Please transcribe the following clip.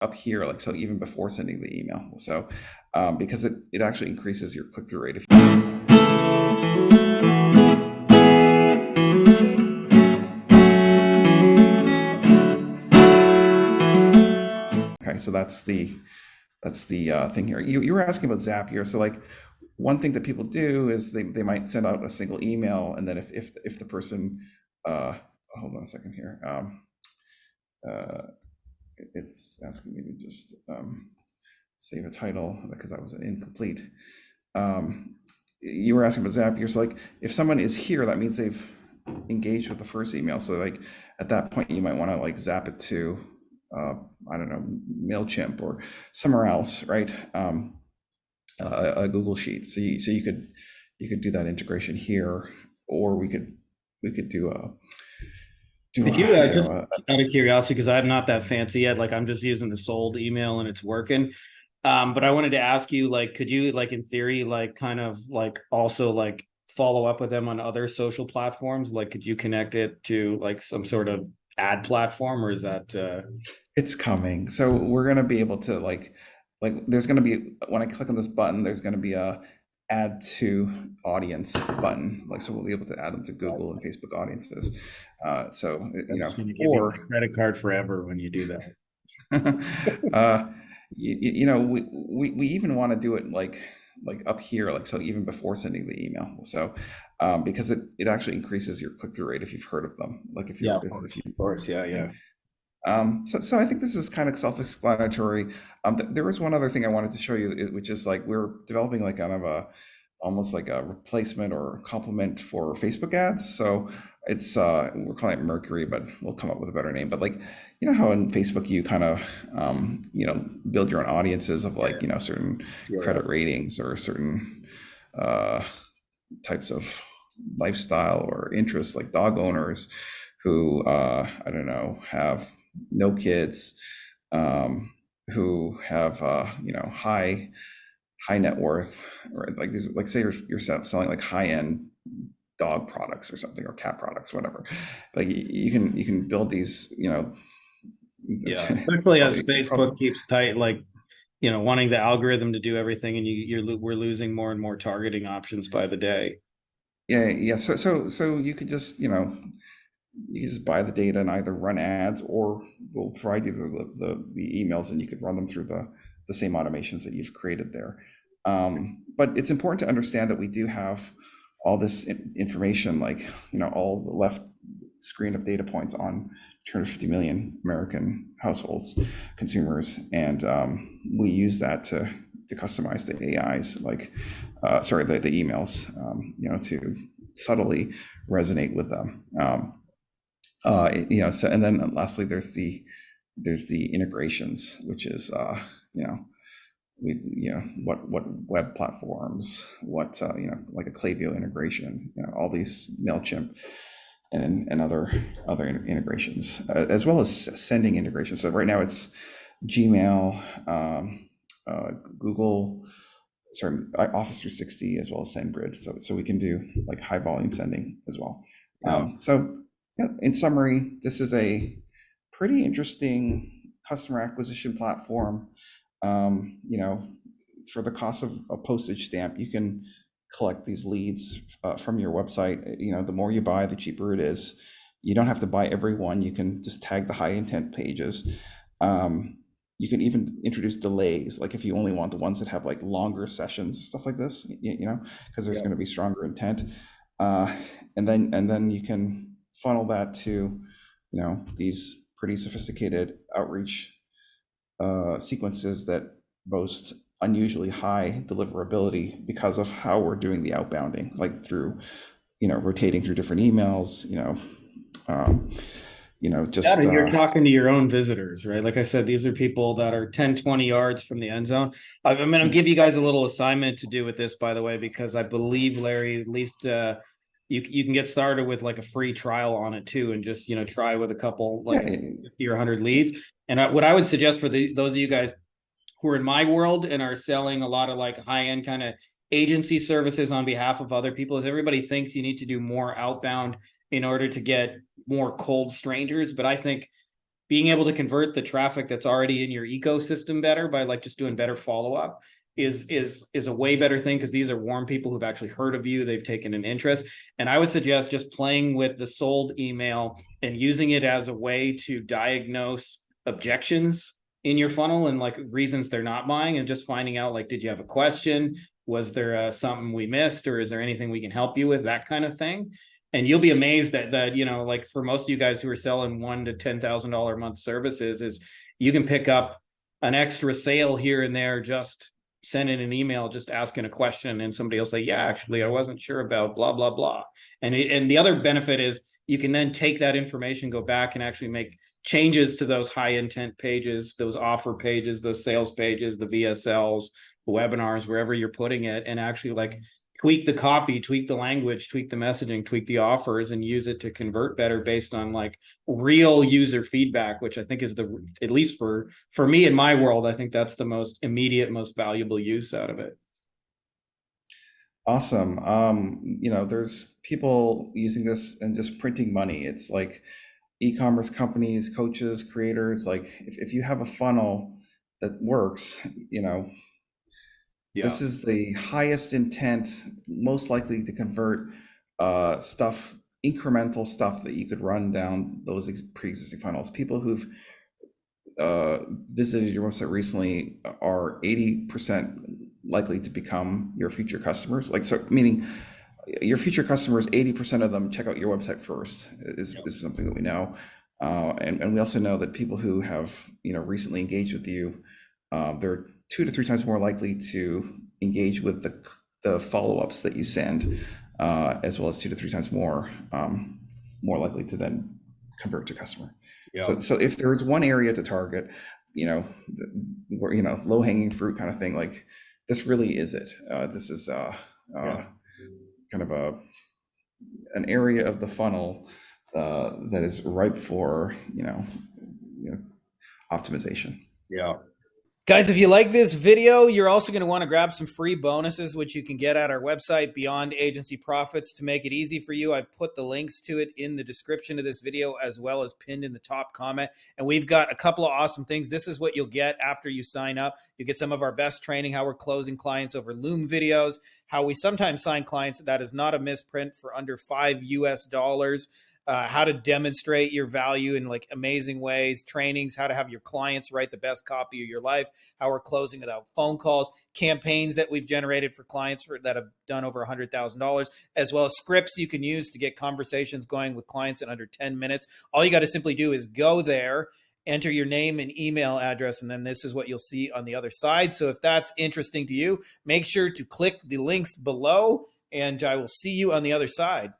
up here, like, so even before sending the email. So because it actually increases your click-through rate. Okay, so that's the thing here. You were asking about Zapier. So like one thing that people do is they might send out a single email, and then if the person uh, hold on a second here. Uh, it's asking me to just save a title because that was incomplete. Um, you were asking about Zapier. So like if someone is here, that means they've engaged with the first email. So like at that point, you might want to like zap it to uh, I don't know, Mailchimp or somewhere else, right? A Google Sheet. So you could do that integration here, or we could do Could you a just out of curiosity, because I'm not that fancy yet, like I'm just using the sold email and it's working. But I wanted to ask you, like, could you, like, in theory, like, kind of like also like follow up with them on other social platforms? Like, could you connect it to like some sort of ad platform, or is that It's coming. So we're gonna be able to like there's gonna be when I click on this button, there's gonna be a add to audience button. Like so we'll be able to add them to Google that's and Facebook audiences. So I'm just gonna give you or my credit card forever when you do that. uh, we even want to do it like up here, like so even before sending the email. So because it actually increases your click-through rate if you've heard of them. Like Yeah, of if course. you Of course. Yeah, yeah. yeah. So I think this is kind of self-explanatory. There was one other thing I wanted to show you, which is like we're developing like kind of a almost like a replacement or complement for Facebook ads. So it's we're calling it Mercury, but we'll come up with a better name. But like how in Facebook you kind of build your own audiences of Yeah, like certain yeah, yeah. credit ratings or certain uh, types of lifestyle or interests, like dog owners who I don't know have no kids, who have high net worth, or like these, like say you're selling like high end dog products or something, or cat products, whatever. Like you can build these, it's Yeah. Especially as probably Facebook keeps tight, like, wanting the algorithm to do everything, and we're losing more and more targeting options by the day. yeah, yeah. So you could just you just buy the data and either run ads, or we'll provide you the emails, and you could run them through the same automations that you've created there. But it's important to understand that we do have all this information, like all the left screen of data points on 250 million American households, consumers, and we use that to customize the AIs, like sorry, the emails, to subtly resonate with them. So and then lastly, there's the integrations, which is we what web platforms, what like a Klaviyo integration, all these Mailchimp and other integrations, as well as sending integrations. So right now it's Gmail, Google, sorry, Office 360, as well as SendGrid. So we can do like high volume sending as well. Yeah. So yeah, in summary, this is a pretty interesting customer acquisition platform. For the cost of a postage stamp, you can collect these leads from your website. The more you buy, the cheaper it is. You don't have to buy every one. You can just tag the high intent pages. Um, you can even introduce delays, like if you only want the ones that have like longer sessions, stuff like this, because there's Yeah. going to be stronger intent. Uh, and then you can funnel that to, these pretty sophisticated outreach sequences that boast unusually high deliverability because of how we're doing the outbounding, like through, rotating through different emails, um, Yeah, just and you're talking to your own visitors, right? Like I said, these are people that are 10, 20 yards from the end zone. I'm going to give you guys a little assignment to do with this, by the way, because I believe, Larry, at least you can get started with like a free trial on it too, and just, try with a couple, yeah, like 50 or 100 leads. And what I would suggest for those of you guys who are in my world and are selling a lot of like high end kind of agency services on behalf of other people is everybody thinks you need to do more outbound in order to get more cold strangers. But I think being able to convert the traffic that's already in your ecosystem better by like just doing better follow-up is a way better thing, because these are warm people who've actually heard of you, they've taken an interest. And I would suggest just playing with the sold email and using it as a way to diagnose objections in your funnel and like reasons they're not buying, and just finding out like, did you have a question, was there something we missed, or is there anything we can help you with, that kind of thing. And you'll be amazed that you know, like for most of you guys who are selling $1,000 to $10,000 a month services, is you can pick up an extra sale here and there, just sending an email, just asking a question, and somebody will say, yeah, actually I wasn't sure about blah blah blah. And the other benefit is you can then take that information, go back and actually make changes to those high intent pages, those offer pages, those sales pages, the VSLs, the webinars, wherever you're putting it, and actually like tweak the copy, tweak the language, tweak the messaging, tweak the offers, and use it to convert better based on like real user feedback, which I think is the, at least for me in my world, I think that's the most immediate, most valuable use out of it. Awesome. There's people using this and just printing money. It's like e-commerce companies, coaches, creators. Like if you have a funnel that works, Yeah. this is the highest intent, most likely to convert stuff, incremental stuff that you could run down those pre-existing funnels. People who've visited your website recently are 80% likely to become your future customers. Like, so meaning your future customers, 80% of them check out your website first is something that we know. And we also know that people who have, recently engaged with you, they're 2 to 3 times more likely to engage with the follow-ups that you send, as well as 2 to 3 times more likely to then convert to customer. Yeah. So if there's one area to target, where, low-hanging fruit kind of thing, like this really is it. This is kind of an area of the funnel that is ripe for optimization. Yeah. Guys, if you like this video, you're also going to want to grab some free bonuses, which you can get at our website, Beyond Agency Profits. To make it easy for you, I've put the links to it in the description of this video, as well as pinned in the top comment. And we've got a couple of awesome things. This is what you'll get after you sign up. You get some of our best training, how we're closing clients over Loom videos, how we sometimes sign clients that is not a misprint for under $5 US, how to demonstrate your value in like amazing ways, trainings, how to have your clients write the best copy of your life, how we're closing without phone calls, campaigns that we've generated for clients that have done over $100,000, as well as scripts you can use to get conversations going with clients in under 10 minutes. All you got to simply do is go there, enter your name and email address, and then this is what you'll see on the other side. So if that's interesting to you, make sure to click the links below, and I will see you on the other side.